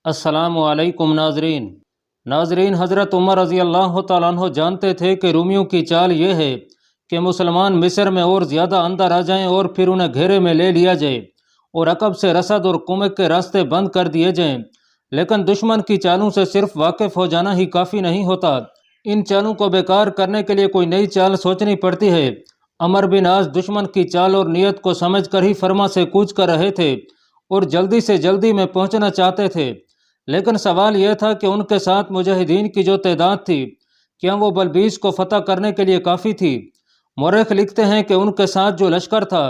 السلام علیکم ناظرین حضرت عمر رضی اللہ تعالیٰ عنہ جانتے تھے کہ رومیوں کی چال یہ ہے کہ مسلمان مصر میں اور زیادہ اندر آ جائیں اور پھر انہیں گھیرے میں لے لیا جائے اور عقب سے رسد اور کمک کے راستے بند کر دیے جائیں۔ لیکن دشمن کی چالوں سے صرف واقف ہو جانا ہی کافی نہیں ہوتا، ان چالوں کو بیکار کرنے کے لیے کوئی نئی چال سوچنی پڑتی ہے۔ عمر بن عاص دشمن کی چال اور نیت کو سمجھ کر ہی فرما سے کوچ کر رہے تھے اور جلدی سے جلدی میں پہنچنا چاہتے تھے، لیکن سوال یہ تھا کہ ان کے ساتھ مجاہدین کی جو تعداد تھی کیا وہ بلبیس کو فتح کرنے کے لیے کافی تھی؟ مورخ لکھتے ہیں کہ ان کے ساتھ جو لشکر تھا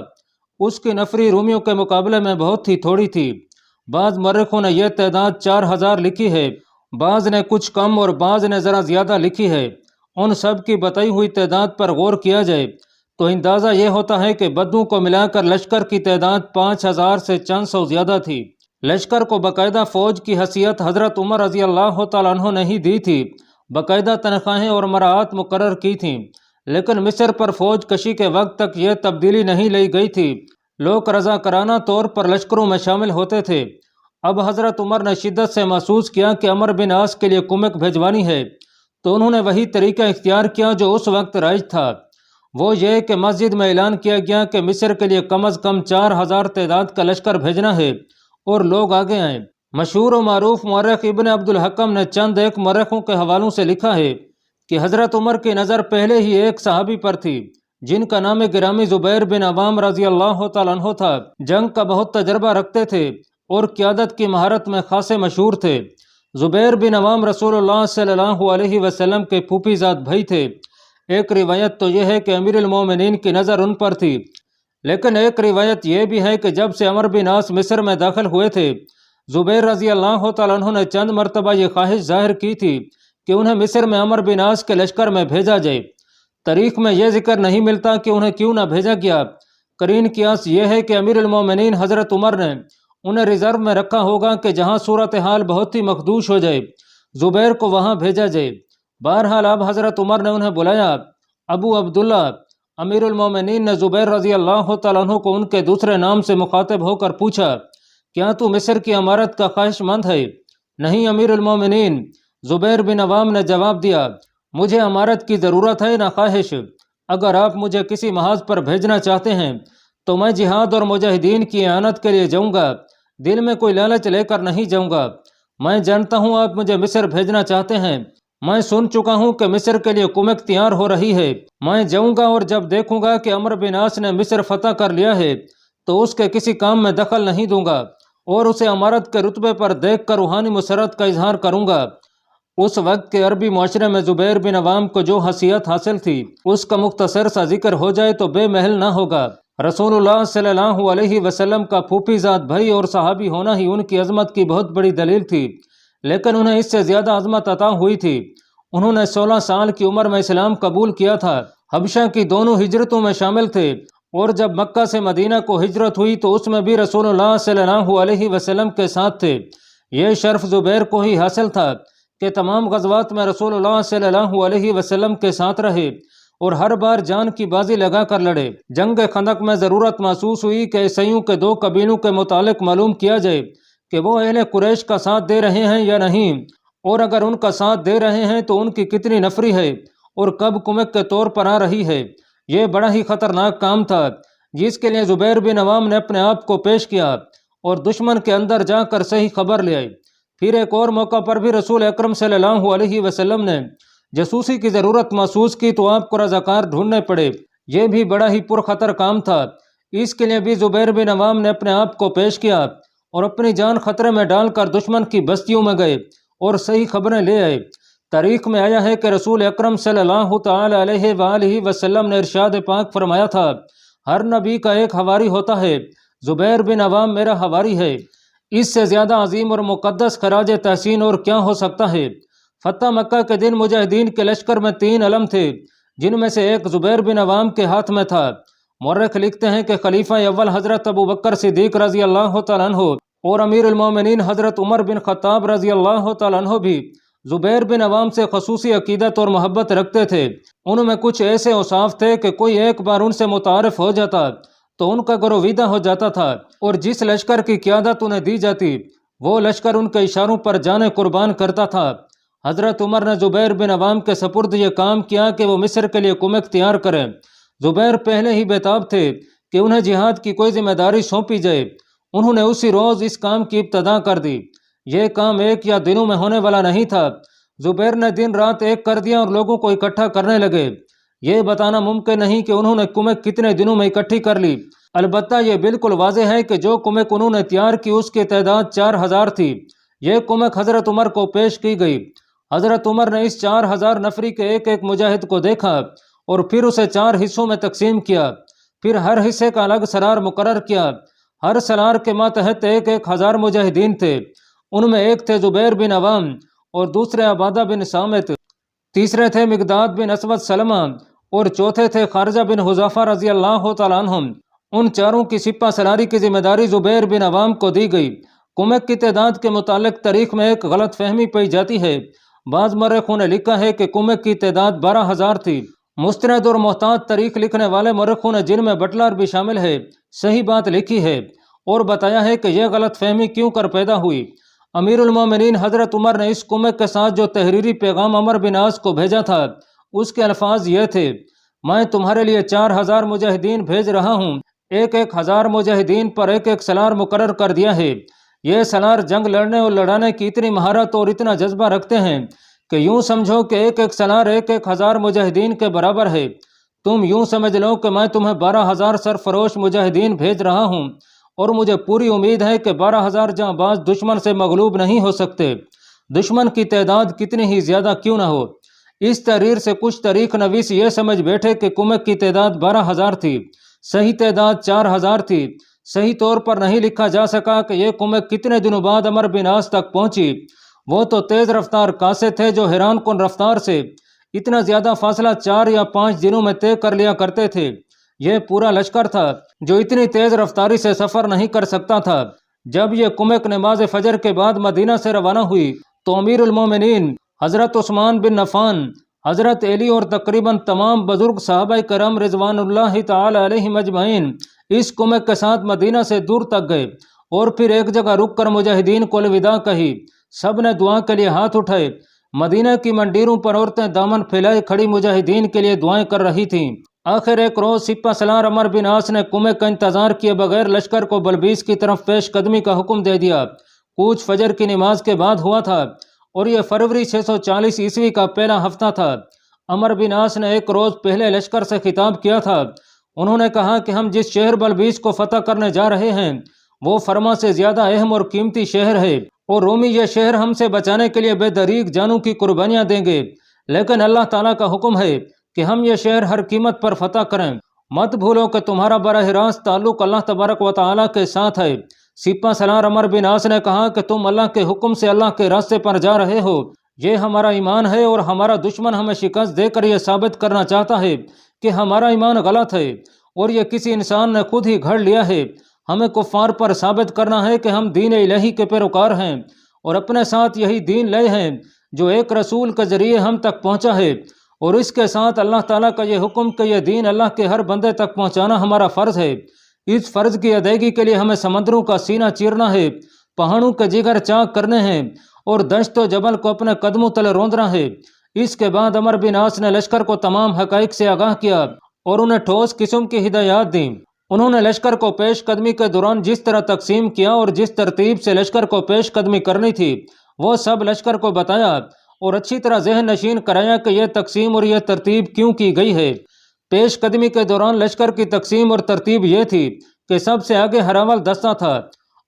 اس کی نفری رومیوں کے مقابلے میں بہت ہی تھوڑی تھی۔ بعض مورخوں نے یہ تعداد 4000 لکھی ہے، بعض نے کچھ کم اور بعض نے ذرا زیادہ لکھی ہے۔ ان سب کی بتائی ہوئی تعداد پر غور کیا جائے تو اندازہ یہ ہوتا ہے کہ بدو کو ملا کر لشکر کی تعداد 5000 سے چند سو زیادہ تھی۔ لشکر کو باقاعدہ فوج کی حیثیت حضرت عمر رضی اللہ تعالیٰ عنہ نے ہی دی تھی، باقاعدہ تنخواہیں اور مراعات مقرر کی تھیں، لیکن مصر پر فوج کشی کے وقت تک یہ تبدیلی نہیں لی گئی تھی۔ لوگ رضاکارانہ طور پر لشکروں میں شامل ہوتے تھے۔ اب حضرت عمر نے شدت سے محسوس کیا کہ عمر بن عاص کے لیے کمک بھجوانی ہے، تو انہوں نے وہی طریقہ اختیار کیا جو اس وقت رائج تھا، وہ یہ کہ مسجد میں اعلان کیا گیا کہ مصر کے لیے کم از کم 4000 تعداد کا لشکر بھیجنا ہے اور لوگ آگے آئیں۔ مشہور و معروف مورخ ابن عبد الحکم نے چند ایک مورخوں کے حوالوں سے لکھا ہے کہ حضرت عمر کی نظر پہلے ہی ایک صحابی پر تھی جن کا نام گرامی زبیر بن عوام رضی اللہ تعالیٰ عنہ تھا۔ جنگ کا بہت تجربہ رکھتے تھے اور قیادت کی مہارت میں خاصے مشہور تھے۔ زبیر بن عوام رسول اللہ صلی اللہ علیہ وسلم کے پھوپھی زاد بھائی تھے۔ ایک روایت تو یہ ہے کہ امیر المومنین کی نظر ان پر تھی، لیکن ایک روایت یہ بھی ہے کہ جب سے عمر بن عاص مصر میں داخل ہوئے تھے، زبیر رضی اللہ تعالیٰ عنہ نے چند مرتبہ یہ خواہش ظاہر کی تھی کہ انہیں مصر میں عمر بن عاص کے لشکر میں بھیجا جائے۔ تاریخ میں یہ ذکر نہیں ملتا کہ انہیں کیوں نہ بھیجا گیا۔ قرین قیاس یہ ہے کہ امیر المومنین حضرت عمر نے انہیں ریزرو میں رکھا ہوگا کہ جہاں صورتحال بہت ہی مخدوش ہو جائے زبیر کو وہاں بھیجا جائے۔ بہرحال اب حضرت عمر نے انہیں بلایا۔ ابو عبداللہ امیر المومنین نے زبیر رضی اللہ تعالیٰ عنہ کو ان کے دوسرے نام سے مخاطب ہو کر پوچھا، کیا تو مصر کی امارت کا خواہش مند ہے؟ نہیں امیر المومنین، زبیر بن عوام نے جواب دیا، مجھے امارت کی ضرورت ہے نہ خواہش۔ اگر آپ مجھے کسی محاذ پر بھیجنا چاہتے ہیں تو میں جہاد اور مجاہدین کی اعانت کے لیے جاؤں گا، دل میں کوئی لالچ لے کر نہیں جاؤں گا۔ میں جانتا ہوں آپ مجھے مصر بھیجنا چاہتے ہیں، میں سن چکا ہوں کہ مصر کے لیے کمک تیار ہو رہی ہے۔ میں جاؤں گا اور جب دیکھوں گا کہ عمر بن عاص نے مصر فتح کر لیا ہے تو اس کے کسی کام میں دخل نہیں دوں گا اور اسے امارت کے رتبے پر دیکھ کر روحانی مسرت کا اظہار کروں گا۔ اس وقت کے عربی معاشرے میں زبیر بن عوام کو جو حیثیت حاصل تھی اس کا مختصر سا ذکر ہو جائے تو بے محل نہ ہوگا۔ رسول اللہ صلی اللہ علیہ وسلم کا پھوپھی زاد بھائی اور صحابی ہونا ہی ان کی عظمت کی بہت بڑی دلیل تھی، لیکن انہیں اس سے زیادہ عظمت عطا ہوئی تھی۔ انہوں نے 16 سال کی عمر میں اسلام قبول کیا تھا، حبشہ کی دونوں ہجرتوں میں شامل تھے، اور جب مکہ سے مدینہ کو ہجرت ہوئی تو اس میں بھی رسول اللہ صلی اللہ علیہ وسلم کے ساتھ تھے۔ یہ شرف زبیر کو ہی حاصل تھا کہ تمام غزوات میں رسول اللہ صلی اللہ علیہ وسلم کے ساتھ رہے اور ہر بار جان کی بازی لگا کر لڑے۔ جنگ خندق میں ضرورت محسوس ہوئی کہ عیسائیوں کے 2 قبیلوں کے متعلق معلوم کیا جائے کہ وہ اہل قریش کا ساتھ دے رہے ہیں یا نہیں، اور اگر ان کا ساتھ دے رہے ہیں تو ان کی کتنی نفری ہے اور کب کمک کے طور پر آ رہی ہے۔ یہ بڑا ہی خطرناک کام تھا جس کے لیے زبیر بن عوام نے اپنے آپ کو پیش کیا اور دشمن کے اندر جا کر صحیح خبر لے آئے۔ پھر ایک اور موقع پر بھی رسول اکرم صلی اللہ علیہ وسلم نے جاسوسی کی ضرورت محسوس کی تو آپ کو رضاکار ڈھونڈنے پڑے۔ یہ بھی بڑا ہی پرخطر کام تھا، اس کے لیے بھی زبیر بن عوام نے اپنے آپ کو پیش کیا اور اپنی جان خطرے میں ڈال کر دشمن کی بستیوں میں گئے اور صحیح خبریں لے آئے۔ تاریخ میں آیا ہے کہ رسول اکرم صلی اللہ تعالی علیہ وآلہ وسلم نے ارشاد پاک فرمایا تھا، ہر نبی کا ایک حواری ہوتا ہے، زبیر بن عوام میرا حواری ہے۔ اس سے زیادہ عظیم اور مقدس خراج تحسین اور کیا ہو سکتا ہے؟ فتح مکہ کے دن مجاہدین کے لشکر میں 3 علم تھے جن میں سے ایک زبیر بن عوام کے ہاتھ میں تھا۔ مورخ لکھتے ہیں کہ خلیفہ اول حضرت ابو بکر صدیق رضی اللہ تعالیٰ عنہ اور امیر المومنین حضرت عمر بن خطاب رضی اللہ تعالیٰ عنہ بھی زبیر بن عوام سے خصوصی عقیدت اور محبت رکھتے تھے۔ ان میں کچھ ایسے اوصاف تھے کہ کوئی ایک بار ان سے متعارف ہو جاتا تو ان کا گرویدہ ہو جاتا تھا، اور جس لشکر کی قیادت انہیں دی جاتی وہ لشکر ان کے اشاروں پر جانے قربان کرتا تھا۔ حضرت عمر نے زبیر بن عوام کے سپرد یہ کام کیا کہ وہ مصر کے لیے کمک تیار کریں۔ زبیر پہلے ہی بےتاب تھے کہ انہیں جہاد کی کوئی ذمہ داری سونپی جائے۔ انہوں نے اسی روز اس کام کی ابتدا کر دی۔ یہ کام ایک یا دنوں میں ہونے والا نہیں تھا۔ زبیر نے دن رات ایک کر دیا اور لوگوں کو اکٹھا کرنے لگے۔ یہ بتانا ممکن نہیں کہ انہوں نے کمک کتنے دنوں میں اکٹھی کر لی، البتہ یہ بالکل واضح ہے کہ جو کمک انہوں نے تیار کی اس کی تعداد 4000 تھی۔ یہ کمک حضرت عمر کو پیش کی گئی۔ حضرت عمر نے اس 4000 نفری کے ایک ایک مجاہد کو دیکھا اور پھر اسے 4 حصوں میں تقسیم کیا۔ پھر ہر حصے کا الگ سرار مقرر کیا۔ ہر سرار کے ماتحت ایک 1000 مجاہدین تھے۔ ان میں ایک تھے زبیر بن عوام اور دوسرے عبادہ بن صامت، تیسرے تھے مقداد بن اسود سلمہ اور چوتھے تھے خارجہ بن حذافہ رضی اللہ تعالیٰ عنہم۔ ان چاروں کی سپہ سالاری کی ذمہ داری زبیر بن عوام کو دی گئی۔ کمک کی تعداد کے متعلق تاریخ میں ایک غلط فہمی پائی جاتی ہے۔ بعض مورخوں نے لکھا ہے کہ کمک کی تعداد 12000 تھی۔ مستند اور محتاط تاریخ لکھنے والے مورخوں نے، جن میں بٹلر بھی شامل ہے، صحیح بات لکھی ہے اور بتایا ہے کہ یہ غلط فہمی کیوں کر پیدا ہوئی۔ امیر المومنین حضرت عمر نے اس کمک کے ساتھ جو تحریری پیغام عمر بن عاص کو بھیجا تھا، اس کے الفاظ یہ تھے: میں تمہارے لیے 4000 مجاہدین بھیج رہا ہوں۔ ایک 1000 مجاہدین پر ایک ایک سالار مقرر کر دیا ہے۔ یہ سالار جنگ لڑنے اور لڑانے کی اتنی مہارت اور اتنا جذبہ رکھتے ہیں کہ یوں سمجھو کہ ایک ایک سالار ایک 1000 مجاہدین کے برابر ہے۔ تم یوں سمجھ لو کہ میں تمہیں 12000 سرفروش مجاہدین بھیج رہا ہوں اور مجھے پوری امید ہے کہ 12000 جاں باز دشمن سے مغلوب نہیں ہو سکتے، دشمن کی تعداد کتنی ہی زیادہ کیوں نہ ہو۔ اس تحریر سے کچھ تاریخ نویس یہ سمجھ بیٹھے کہ کمک کی تعداد 12000 تھی، صحیح تعداد 4000 تھی۔ صحیح طور پر نہیں لکھا جا سکا کہ یہ کمک کتنے دنوں بعد عمر بن عاص تک پہنچی۔ وہ تو تیز رفتار کاسے تھے جو حیران کن رفتار سے اتنا زیادہ فاصلہ 4 یا 5 دنوں میں طے کر لیا کرتے تھے۔ یہ پورا لشکر تھا جو اتنی تیز رفتاری سے سفر نہیں کر سکتا تھا۔ جب یہ کمک نماز فجر کے بعد مدینہ سے روانہ ہوئی تو امیر المومنین حضرت عثمان بن عفان، حضرت علی اور تقریباً تمام بزرگ صحابہ کرام رضوان اللہ تعالی علیہم اجمعین اس کمک کے ساتھ مدینہ سے دور تک گئے اور پھر ایک جگہ رک کر مجاہدین کو الوداع کہی۔ سب نے دعا کے لیے ہاتھ اٹھائے۔ مدینہ کی منڈیروں پر عورتیں دامن پھیلائے کھڑی مجاہدین کے لیے دعائیں کر رہی تھیں۔ آخر ایک روز سپہ سالار عمر بن عاص نے کمک کا انتظار کیے بغیر لشکر کو بلبیس کی طرف پیش قدمی کا حکم دے دیا۔ کوچ فجر کی نماز کے بعد ہوا تھا اور یہ فروری 640 عیسوی کا پہلا ہفتہ تھا۔ عمر بن عاص نے ایک روز پہلے لشکر سے خطاب کیا تھا۔ انہوں نے کہا کہ ہم جس شہر بلبیس کو فتح کرنے جا رہے ہیں وہ فرما سے زیادہ اہم اور قیمتی شہر ہے اور رومی یہ شہر ہم سے بچانے کے لیے بے دریغ جانوں کی قربانیاں دیں گے، لیکن اللہ تعالیٰ کا حکم ہے کہ ہم یہ شہر ہر قیمت پر فتح کریں۔ مت بھولو کہ تمہارا براہ راست تعلق اللہ تبارک و تعالیٰ کے ساتھ ہے۔ سپہ سالار عمر بن عاص نے کہا کہ تم اللہ کے حکم سے اللہ کے راستے پر جا رہے ہو، یہ ہمارا ایمان ہے اور ہمارا دشمن ہمیں شکست دے کر یہ ثابت کرنا چاہتا ہے کہ ہمارا ایمان غلط ہے اور یہ کسی انسان نے خود ہی گھڑ لیا ہے۔ ہمیں کفار پر ثابت کرنا ہے کہ ہم دین الہی کے پیروکار ہیں اور اپنے ساتھ یہی دین لائے ہیں جو ایک رسول کے ذریعے ہم تک پہنچا ہے، اور اس کے ساتھ اللہ تعالیٰ کا یہ حکم کہ یہ دین اللہ کے ہر بندے تک پہنچانا ہمارا فرض ہے۔ اس فرض کی ادائیگی کے لیے ہمیں سمندروں کا سینہ چیرنا ہے، پہاڑوں کے جگر چاک کرنے ہیں اور دشت و جبل کو اپنے قدموں تلے روندنا ہے۔ اس کے بعد عمر بن عاص نے لشکر کو تمام حقائق سے آگاہ کیا اور انہیں ٹھوس قسم کی ہدایات دیں۔ انہوں نے لشکر کو پیش قدمی کے دوران جس طرح تقسیم کیا اور جس ترتیب سے لشکر کو پیش قدمی کرنی تھی وہ سب لشکر کو بتایا اور اچھی طرح ذہن نشین کرایا کہ یہ تقسیم اور یہ ترتیب کیوں کی گئی ہے۔ پیش قدمی کے دوران لشکر کی تقسیم اور ترتیب یہ تھی کہ سب سے آگے ہراول دستہ تھا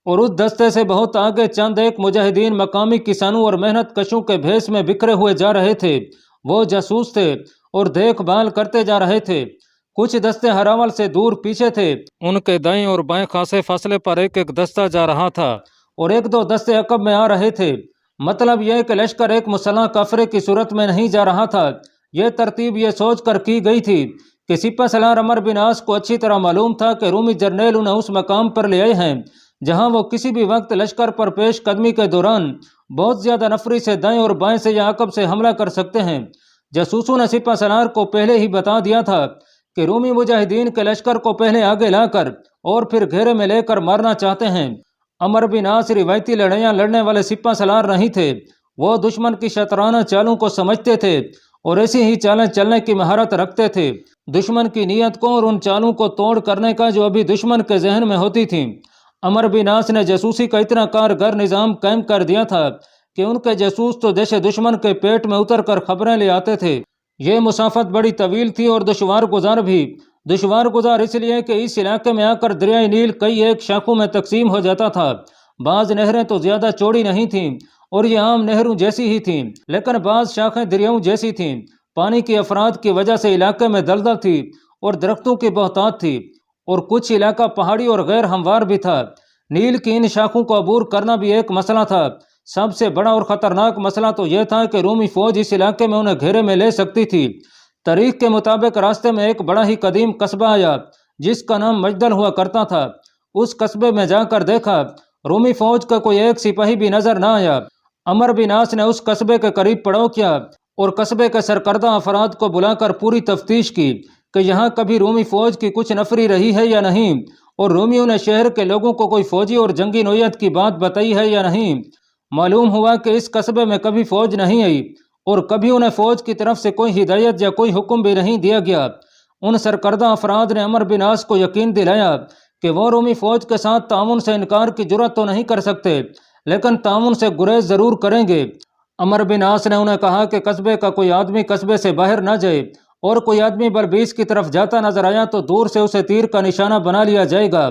اور اس دستے سے بہت آگے چند ایک مجاہدین مقامی کسانوں اور محنت کشوں کے بھیس میں بکھرے ہوئے جا رہے تھے۔ وہ جاسوس تھے اور دیکھ بھال کرتے جا رہے تھے۔ کچھ دستے ہراول سے دور پیچھے تھے، ان کے دائیں اور بائیں خاصے فاصلے پر ایک ایک دستہ جا رہا تھا اور ایک دو دستے عقب میں آ رہے تھے۔ مطلب یہ کہ لشکر ایک مسلح قافلے کی صورت میں نہیں جا رہا تھا۔ یہ ترتیب یہ سوچ کر کی گئی تھی کہ سپہ سالار عمر بن عاص کو اچھی طرح معلوم تھا کہ رومی جرنیل انہیں اس مقام پر لے آئے ہیں جہاں وہ کسی بھی وقت لشکر پر پیش قدمی کے دوران بہت زیادہ نفری سے دائیں اور بائیں سے یا عقب سے حملہ کر سکتے ہیں۔ جاسوسوں نے سپہ سالار کو پہلے ہی بتا دیا تھا کہ رومی مجاہدین کے لشکر کو پہلے آگے لا کر اور پھر گھیرے میں لے کر مارنا چاہتے ہیں۔ عمر بن عاص روایتی لڑائیاں لڑنے والے سپہ سالار نہیں تھے، وہ دشمن کی شطرانہ چالوں کو سمجھتے تھے اور ایسی ہی چالیں چلنے کی مہارت رکھتے تھے، دشمن کی نیت کو اور ان چالوں کو توڑ کرنے کا جو ابھی دشمن کے ذہن میں ہوتی تھیں۔ عمر بن عاص نے جاسوسی کا اتنا کارگر نظام قائم کر دیا تھا کہ ان کے جاسوس تو جیسے دشمن کے پیٹ میں اتر کر خبریں لے آتے تھے۔ یہ مسافت بڑی طویل تھی اور دشوار گزار بھی، دشوار گزار اس لیے کہ اس علاقے میں آ کر دریائے نیل کئی ایک شاخوں میں تقسیم ہو جاتا تھا۔ بعض نہریں تو زیادہ چوڑی نہیں تھیں اور یہ عام نہروں جیسی ہی تھیں، لیکن بعض شاخیں دریاؤں جیسی تھیں۔ پانی کی افراد کی وجہ سے علاقے میں دلدل تھی اور درختوں کی بہتات تھی، اور کچھ علاقہ پہاڑی اور غیر ہموار بھی تھا۔ نیل کی ان شاخوں کو عبور کرنا بھی ایک مسئلہ تھا۔ سب سے بڑا اور خطرناک مسئلہ تو یہ تھا کہ رومی فوج اس علاقے میں انہیں گھیرے میں لے سکتی تھی۔ تاریخ کے مطابق راستے میں ایک بڑا ہی قدیم قصبہ آیا جس کا نام مجدل ہوا کرتا تھا۔ اس قصبے میں جا کر دیکھا، رومی فوج کا کوئی ایک سپاہی بھی نظر نہ آیا۔ عمر بن عاص نے اس قصبے کے قریب پڑاؤ کیا اور قصبے کے سرکردہ افراد کو بلا کر پوری تفتیش کی کہ یہاں کبھی رومی فوج کی کچھ نفری رہی ہے یا نہیں، اور رومیوں نے شہر کے لوگوں کو کوئی فوجی اور جنگی نوعیت کی بات بتائی ہے یا نہیں۔ معلوم ہوا کہ اس قصبے میں کبھی فوج نہیں آئی اور کبھی انہیں فوج کی طرف سے کوئی ہدایت یا کوئی حکم بھی نہیں دیا گیا۔ ان سرکردہ افراد نے عمر بن عاص کو یقین دلایا کہ وہ رومی فوج کے ساتھ تعاون سے انکار کی جرات تو نہیں کر سکتے، لیکن تعاون سے گریز ضرور کریں گے۔ عمر بن عاص نے انہیں کہا کہ قصبے کا کوئی آدمی قصبے سے باہر نہ جائے، اور کوئی آدمی بلبیس کی طرف جاتا نظر آیا تو دور سے اسے تیر کا نشانہ بنا لیا جائے گا۔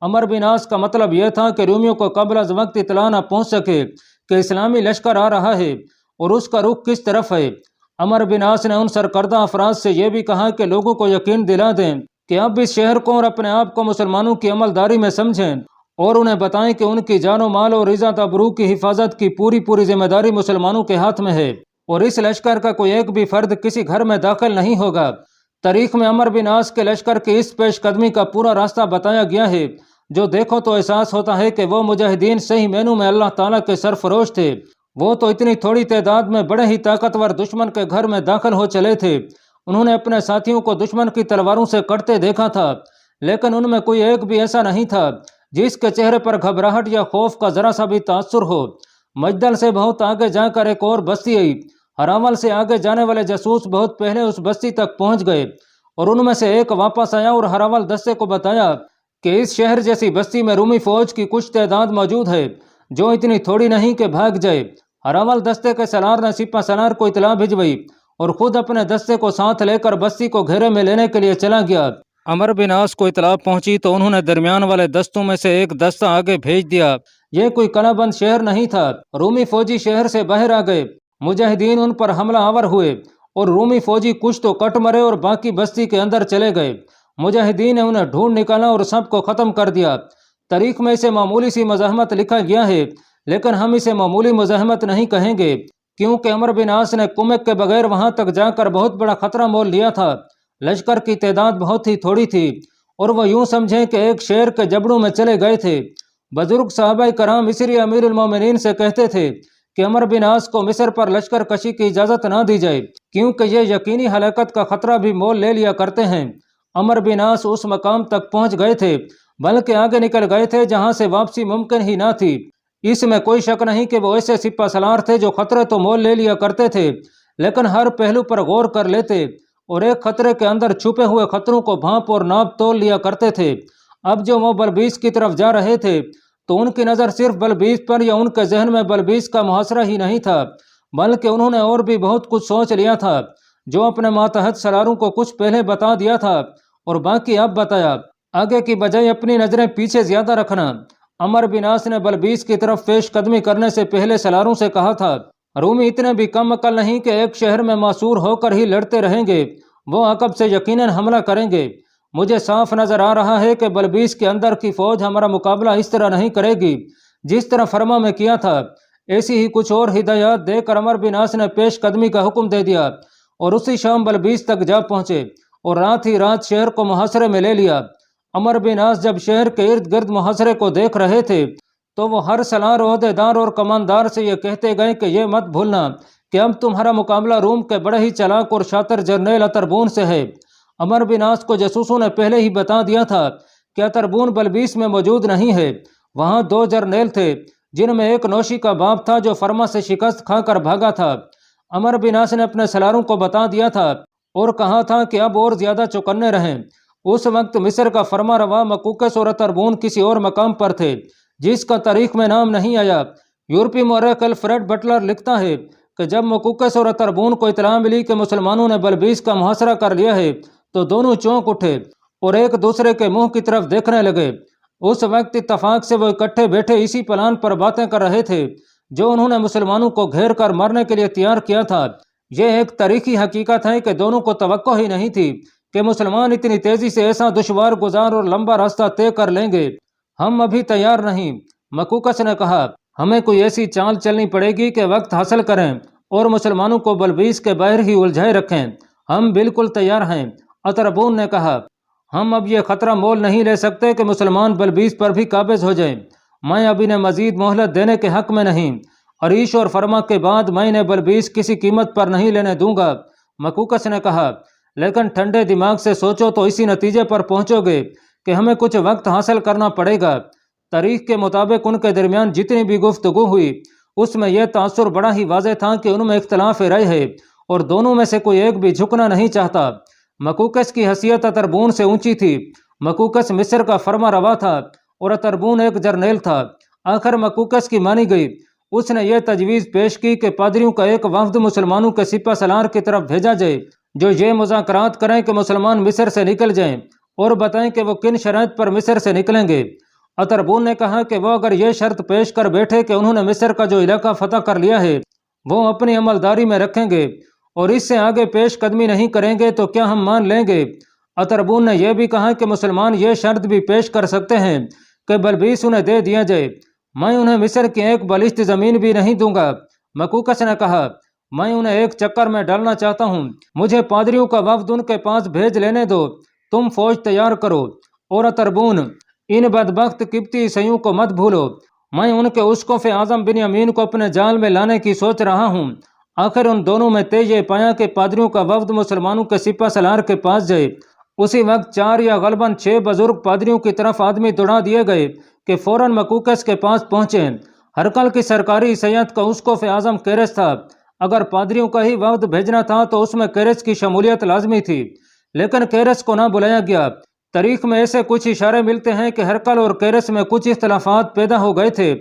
عمر بن عاص کا مطلب یہ تھا کہ رومیوں کو قبل از وقت اطلاع نہ پہنچ سکے کہ اسلامی لشکر آ رہا ہے اور اس کا رخ کس طرف ہے۔ عمر بن عاص نے ان سرکردہ افراد سے یہ بھی کہا کہ لوگوں کو یقین دلا دیں کہ اب اس شہر کو اور اپنے آپ کو مسلمانوں کی عملداری میں سمجھیں، اور انہیں بتائیں کہ ان کی جان و مال اور عزت آبرو کی حفاظت کی پوری ذمہ داری مسلمانوں کے ہاتھ میں ہے، اور اس لشکر کا کوئی ایک بھی فرد کسی گھر میں داخل نہیں ہوگا۔ تاریخ میں عمر بن عاص کے لشکر کی اس پیش قدمی کا پورا راستہ بتایا گیا ہے، جو دیکھو تو احساس ہوتا ہے کہ وہ مجاہدین صحیح معنوں میں اللہ تعالیٰ کے سرفروش تھے۔ وہ تو اتنی تھوڑی تعداد میں بڑے ہی طاقتور دشمن کے گھر میں داخل ہو چلے تھے۔ انہوں نے اپنے ساتھیوں کو دشمن کی تلواروں سے کٹتے دیکھا تھا، لیکن ان میں کوئی ایک بھی ایسا نہیں تھا جس کے چہرے پر گھبراہٹ یا خوف کا ذرا سا بھی تاثر ہو۔ مجدل سے بہت آگے جا کر ایک اور بستی آئی۔ ہراول سے آگے جانے والے جاسوس بہت پہلے اس بستی تک پہنچ گئے، اور ان میں سے ایک واپس آیا اور ہراول دستے کو بتایا کہ اس شہر جیسی بستی میں رومی فوج کی کچھ تعداد موجود ہے جو اتنی تھوڑی نہیں کہ بھاگ جائے۔ ہراول دستے کے سالار نے سپہ سالار کو اطلاع بھجوائی اور خود اپنے دستے کو ساتھ لے کر بستی کو گھیرے میں لینے کے لیے چلا گیا۔ عمر بن عاص کو اطلاع پہنچی تو انہوں نے درمیان والے دستوں میں سے ایک دستہ آگے بھیج دیا۔ یہ کوئی کلا بند شہر نہیں تھا، رومی فوجی شہر سے باہر آ گئے۔ مجاہدین ان پر حملہ آور ہوئے اور رومی فوجی کچھ تو کٹ مرے اور باقی بستی کے اندر چلے گئے۔ مجاہدین نے انہیں ڈھونڈ نکالا اور سب کو ختم کر دیا۔ تاریخ میں اسے معمولی سی مزاحمت لکھا گیا ہے، لیکن ہم اسے معمولی مزاحمت نہیں کہیں گے، کیونکہ عمر بن عاص نے کمک کے بغیر وہاں تک جا کر بہت بڑا خطرہ مول لیا تھا۔ لشکر کی تعداد بہت ہی تھوڑی تھی اور وہ یوں سمجھیں کہ ایک شیر کے جبڑوں میں چلے گئے تھے۔ بزرگ صحابہ کرام مصری امیر المومنین سے کہتے تھے کہ عمر بن عاص کو مصر پر لشکر کشی کی اجازت نہ دی جائے، کیونکہ یہ یقینی ہلاکت کا خطرہ بھی مول لے لیا کرتے ہیں۔ عمر بن عاص اس مقام تک پہنچ گئے تھے، بلکہ آگے نکل گئے تھے جہاں سے واپسی ممکن ہی نہ تھی۔ اس میں کوئی شک نہیں کہ وہ ایسے سپہ سالار تھے جو خطرے تو مول لے لیا کرتے تھے، لیکن ہر پہلو پر غور کر لیتے اور ایک خطرے کے اندر چھپے ہوئے خطروں کو بھانپ اور ناپ تول لیا کرتے تھے۔ اب جو وہ بلبیس کی طرف جا رہے تھے تو ان کی نظر صرف بلبیس پر یا ان کے ذہن میں بلبیس کا محاصرہ ہی نہیں تھا، بلکہ انہوں نے اور بھی بہت کچھ سوچ لیا تھا، جو اپنے ماتحت سالاروں کو کچھ پہلے بتا دیا تھا اور باقی اب بتایا۔ آگے کی بجائے اپنی نظریں پیچھے زیادہ رکھنا۔ عمر بن عاص نے بلبیس کی طرف پیش قدمی کرنے سے پہلے سالاروں سے کہا تھا، رومی اتنے بھی کم عقل نہیں کہ ایک شہر میں محصور ہو کر ہی لڑتے رہیں گے، وہ عقب سے یقیناً حملہ کریں گے۔ مجھے صاف نظر آ رہا ہے کہ بلبیس کے اندر کی فوج ہمارا مقابلہ اس طرح نہیں کرے گی جس طرح فرما میں کیا تھا۔ ایسی ہی کچھ اور ہدایات دے کر عمر بن عاص نے پیش قدمی کا حکم دے دیا اور اسی شام بلبیس تک جا پہنچے اور رات ہی رات شہر کو محاصرے میں لے لیا۔ عمر بن عاص جب شہر کے ارد گرد محاصرے کو دیکھ رہے تھے تو وہ ہر سالار، عہدیدار اور کماندار سے یہ کہتے گئے کہ یہ مت بھولنا کہ اب تمہارا مقابلہ روم کے بڑے ہی چلاک اور شاطر جرنیل اتربون سے ہے۔ عمر بن عاص کو جاسوسوں نے پہلے ہی بتا دیا تھا کہ اتربون بلبیس میں موجود نہیں ہے وہاں 2 جرنیل تھے جن میں ایک نوشی کا باپ تھا جو فرما سے شکست کھا کر بھاگا تھا۔ عمرو بن عاص نے اپنے سالاروں کو بتا دیا تھا اور کہا تھا کہ اب اور زیادہ چوکنے رہیں۔ اس وقت مصر کا فرما روا مکوکس اور اتربون کسی اور مقام پر تھے جس کا تاریخ میں نام نہیں آیا۔ یورپی مورخ الفریڈ بٹلر لکھتا ہے کہ جب مکوکس اور اتربون کو اطلاع ملی کہ مسلمانوں نے بلبیس کا محاصرہ کر لیا ہے تو دونوں چونک اٹھے اور ایک دوسرے کے منہ کی طرف دیکھنے لگے۔ اس وقت اتفاق سے وہ اکٹھے بیٹھے اسی پلان پر باتیں کر رہے تھے جو انہوں نے مسلمانوں کو گھیر کر مارنے کے لیے تیار کیا تھا۔ یہ ایک تاریخی حقیقت ہے کہ دونوں کو توقع ہی نہیں تھی کہ مسلمان اتنی تیزی سے ایسا دشوار گزار اور لمبا راستہ طے کر لیں گے۔ ہم ابھی تیار نہیں، مکوکس نے کہا، ہمیں کوئی ایسی چال چلنی پڑے گی کہ وقت حاصل کریں اور مسلمانوں کو بلبیس کے باہر ہی الجھائے رکھیں۔ ہم بالکل تیار ہیں، اتربون نے کہا، ہم اب یہ خطرہ مول نہیں لے سکتے کہ مسلمان بلبیس پر بھی قابض ہو جائیں۔ میں اب انہیں مزید مہلت دینے کے حق میں نہیں۔ عریش اور فرما کے بعد میں انہیں بلبیس کسی قیمت پر نہیں لینے دوں گا، مکوکس نے کہا، لیکن ٹھنڈے دماغ سے سوچو تو اسی نتیجے پر پہنچو گے کہ ہمیں کچھ وقت حاصل کرنا پڑے گا۔ تاریخ کے مطابق ان کے درمیان جتنی بھی گفتگو ہوئی اس میں یہ تاثر بڑا ہی واضح تھا کہ ان میں اختلاف رائے ہے اور دونوں میں سے کوئی ایک بھی جھکنا نہیں چاہتا۔ مکوکس کی حیثیت اتربون سے اونچی تھی۔ مکوکس مصر کا فرما روا تھا اور اتربون ایک جرنیل تھا۔ آخر مکوکس کی مانی گئی۔ اس نے یہ تجویز پیش کی کہ پادریوں کا ایک وفد مسلمانوں کے سپہ سالار کی طرف بھیجا جائے جو یہ مذاکرات کریں کہ مسلمان مصر سے نکل جائیں اور بتائیں کہ وہ کن شرائط پر مصر سے نکلیں گے۔ اتربون نے کہا کہ وہ اگر یہ شرط پیش کر بیٹھے کہ انہوں نے مصر کا جو علاقہ فتح کر لیا ہے وہ اپنی عملداری میں رکھیں گے اور اس سے آگے پیش قدمی نہیں کریں گے تو کیا ہم مان لیں گے؟ اتربون نے یہ بھی کہا کہ مسلمان یہ شرط بھی پیش کر سکتے ہیں کہ بلبیس انہیں دے دیا جائے۔ میں انہیں مصر کی ایک بلشت زمین بھی نہیں دوں گا، مکوکس نے کہا، میں انہیں ایک چکر میں ڈالنا چاہتا ہوں۔ مجھے پادریوں کا وفد ان کے پاس بھیج لینے دو، تم فوج تیار کرو۔ اور اتربون، ان بدبخت قبطی عیسائیوں کو مت بھولو، میں ان کے اسقف اعظم بنیامین کو اپنے جال میں لانے کی سوچ رہا ہوں۔ آخر ان دونوں میں طے یہ پایا کہ پادریوں کا وفد مسلمانوں کے سپہ سالار کے پاس جائے۔ اسی وقت 4 یا غالباً 6 بزرگ پادریوں کی طرف آدمی دوڑا دیے گئے کہ فوراً مکوکس کے پاس پہنچے۔ ہرکل کی سرکاری عیسائیت کا اسقف اعظم کیرس تھا۔ اگر پادریوں کا ہی وفد بھیجنا تھا تو اس میں کیرس کی شمولیت لازمی تھی، لیکن کیرس کو نہ بلایا گیا۔ تاریخ میں ایسے کچھ اشارے ملتے ہیں کہ ہرکل اور کیرس میں کچھ اختلافات پیدا ہو گئے تھے۔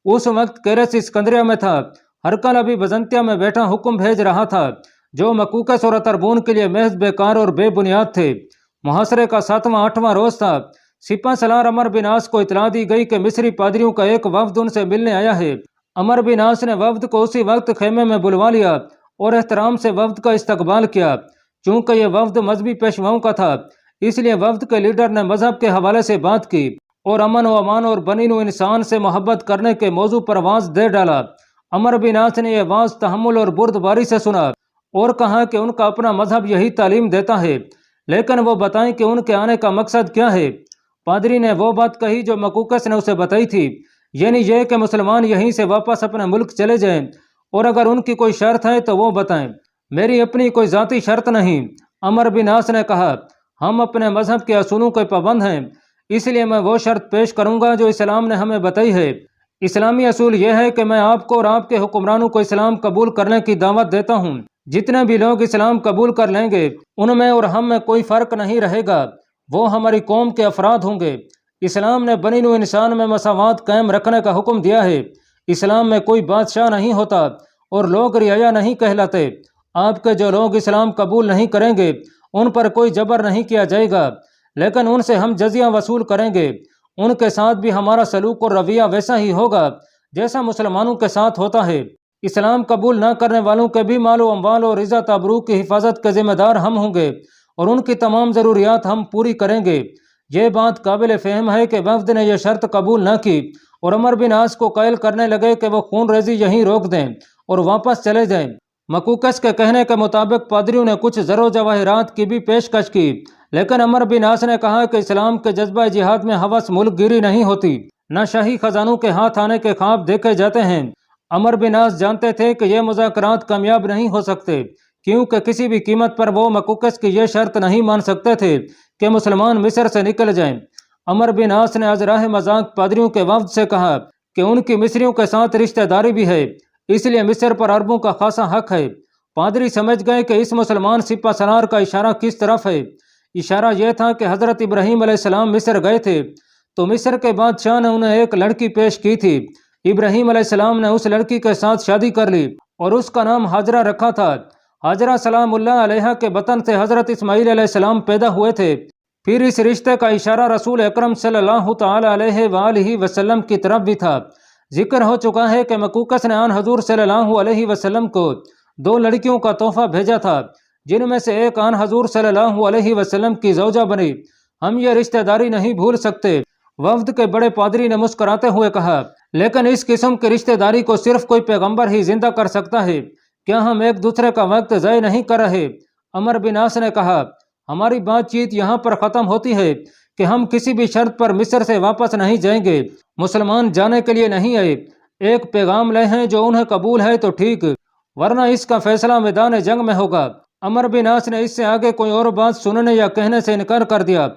اس وقت کیرس اسکندریہ میں تھا، ہرکل ابھی بزنطیہ میں بیٹھا حکم بھیج رہا تھا، جو مکوکس اور اتربون کے لیے محض بیکار اور بے بنیاد تھے۔ محاصرے کا 7واں 8واں روز تھا۔ سپہ سالار عمرو بن عاص کو اطلاع دی گئی کہ مصری پادریوں کا ایک وفد ان سے ملنے آیا ہے۔ عمرو بن عاص نے وفد کو اسی وقت خیمے میں بلوا لیا اور احترام سے وفد کا استقبال کیا۔ چونکہ یہ وفد مذہبی پیشواؤں کا تھا اس لیے وفد کے لیڈر نے مذہب کے حوالے سے بات کی اور امن و امان اور بنی نوع انسان سے محبت کرنے کے موضوع پر واز دے ڈالا۔ عمرو بن عاص نے یہ واز تحمل اور بردباری سے سنا اور کہا کہ ان کا اپنا مذہب یہی تعلیم دیتا ہے، لیکن وہ بتائیں کہ ان کے آنے کا مقصد کیا ہے۔ پادری نے وہ بات کہی جو مکوکس نے اسے بتائی تھی، یعنی یہ کہ مسلمان یہیں سے واپس اپنے ملک چلے جائیں، اور اگر ان کی کوئی شرط ہے تو وہ بتائیں۔ میری اپنی کوئی ذاتی شرط نہیں، عمرو بن عاص نے کہا، ہم اپنے مذہب کے اصولوں کے پابند ہیں، اس لیے میں وہ شرط پیش کروں گا جو اسلام نے ہمیں بتائی ہے۔ اسلامی اصول یہ ہے کہ میں آپ کو اور آپ کے حکمرانوں کو اسلام قبول کرنے کی دعوت دیتا ہوں۔ جتنے بھی لوگ اسلام قبول کر لیں گے ان میں اور ہم میں کوئی فرق نہیں رہے گا، وہ ہماری قوم کے افراد ہوں گے۔ اسلام نے بنی نوع انسان میں مساوات قائم رکھنے کا حکم دیا ہے۔ اسلام میں کوئی بادشاہ نہیں ہوتا اور لوگ رعایا نہیں کہلاتے۔ آپ کے جو لوگ اسلام قبول نہیں کریں گے ان پر کوئی جبر نہیں کیا جائے گا، لیکن ان سے ہم جزیہ وصول کریں گے۔ ان کے ساتھ بھی ہمارا سلوک اور رویہ ویسا ہی ہوگا جیسا مسلمانوں کے ساتھ ہوتا ہے۔ اسلام قبول نہ کرنے والوں کے بھی مال و اموال اور عزت آبرو کی حفاظت کے ذمہ دار ہم ہوں گے اور ان کی تمام ضروریات ہم پوری کریں گے۔ یہ بات قابل فہم ہے کہ وفد نے یہ شرط قبول نہ کی اور عمرو بن عاص کو قائل کرنے لگے کہ وہ خون ریزی یہیں روک دیں اور واپس چلے جائیں۔ مکوکس کے کہنے کے مطابق پادریوں نے کچھ زر و جواہرات کی بھی پیشکش کی، لیکن عمرو بن عاص نے کہا کہ اسلام کے جذبہ جہاد میں ہوس ملک گیری نہیں ہوتی، نہ شاہی خزانوں کے ہاتھ آنے کے خواب دیکھے جاتے ہیں۔ عمرو بن عاص جانتے تھے کہ یہ مذاکرات کامیاب نہیں ہو سکتے، کیونکہ کسی بھی قیمت پر وہ مکوکس کی یہ شرط نہیں مان سکتے تھے کہ مسلمان مصر سے نکل جائیں۔ عمر بن عاص نے از راہ مذاق پادریوں کے وفد سے کہا کہ ان کی مصریوں کے ساتھ رشتہ داری بھی ہے، اس لیے مصر پر عربوں کا خاصا حق ہے۔ پادری سمجھ گئے کہ اس مسلمان سپہ سالار کا اشارہ کس طرف ہے۔ اشارہ یہ تھا کہ حضرت ابراہیم علیہ السلام مصر گئے تھے تو مصر کے بادشاہ نے انہیں ایک لڑکی پیش کی تھی۔ ابراہیم علیہ السلام نے اس لڑکی کے ساتھ شادی کر لی اور اس کا نام ہاجرہ رکھا تھا۔ ہاجرہ سلام اللہ علیہ کے بطن سے حضرت اسماعیل علیہ السلام پیدا ہوئے تھے۔ پھر اس رشتے کا اشارہ رسول اکرم صلی اللہ تعالی علیہ وآلہ وسلم کی طرف بھی تھا۔ ذکر ہو چکا ہے کہ مقوقس نے آن حضور صلی اللہ علیہ وسلم کو 2 لڑکیوں کا تحفہ بھیجا تھا، جن میں سے ایک آن حضور صلی اللہ علیہ وسلم کی زوجہ بنی۔ ہم یہ رشتہ داری نہیں بھول سکتے۔ وفد کے بڑے پادری نے مسکراتے ہوئے کہا، لیکن اس قسم کی رشتہ داری کو صرف کوئی پیغمبر ہی زندہ کر سکتا ہے، کیا ہم ایک دوسرے کا وقت ضائع نہیں کر رہے؟ عمر بن عاص نے کہا، ہماری بات چیت یہاں پر ختم ہوتی ہے کہ ہم کسی بھی شرط پر مصر سے واپس نہیں جائیں گے۔ مسلمان جانے کے لیے نہیں آئے، ایک پیغام لے ہیں، جو انہیں قبول ہے تو ٹھیک، ورنہ اس کا فیصلہ میدان جنگ میں ہوگا۔ عمر بن عاص نے اس سے آگے کوئی اور بات سننے یا کہنے سے انکار کر دیا۔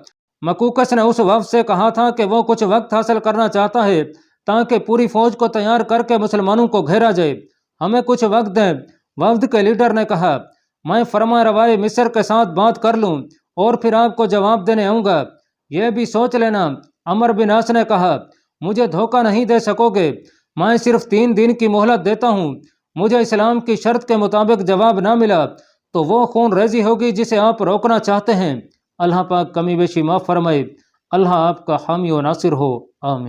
مقوقس نے اس وفد سے کہا تھا کہ وہ کچھ وقت حاصل کرنا چاہتا ہے تاکہ پوری فوج کو تیار کر کے مسلمانوں کو گھیرا جائے، ہمیں کچھ وقت دیں۔ وفد کے لیڈر نے کہا، میں فرما روائے مصر کے ساتھ بات کر لوں اور پھر آپ کو جواب دینے آؤں گا، یہ بھی سوچ لینا۔ عمر بن عاص نے کہا، مجھے دھوکہ نہیں دے سکو گے، میں صرف 3 دن کی مہلت دیتا ہوں، مجھے اسلام کی شرط کے مطابق جواب نہ ملا تو وہ خون ریزی ہوگی جسے آپ روکنا چاہتے ہیں۔ اللہ پاک کمی بیشی معاف فرمائے۔ اللہ آپ کا حامی و ناصر ہو، آمین۔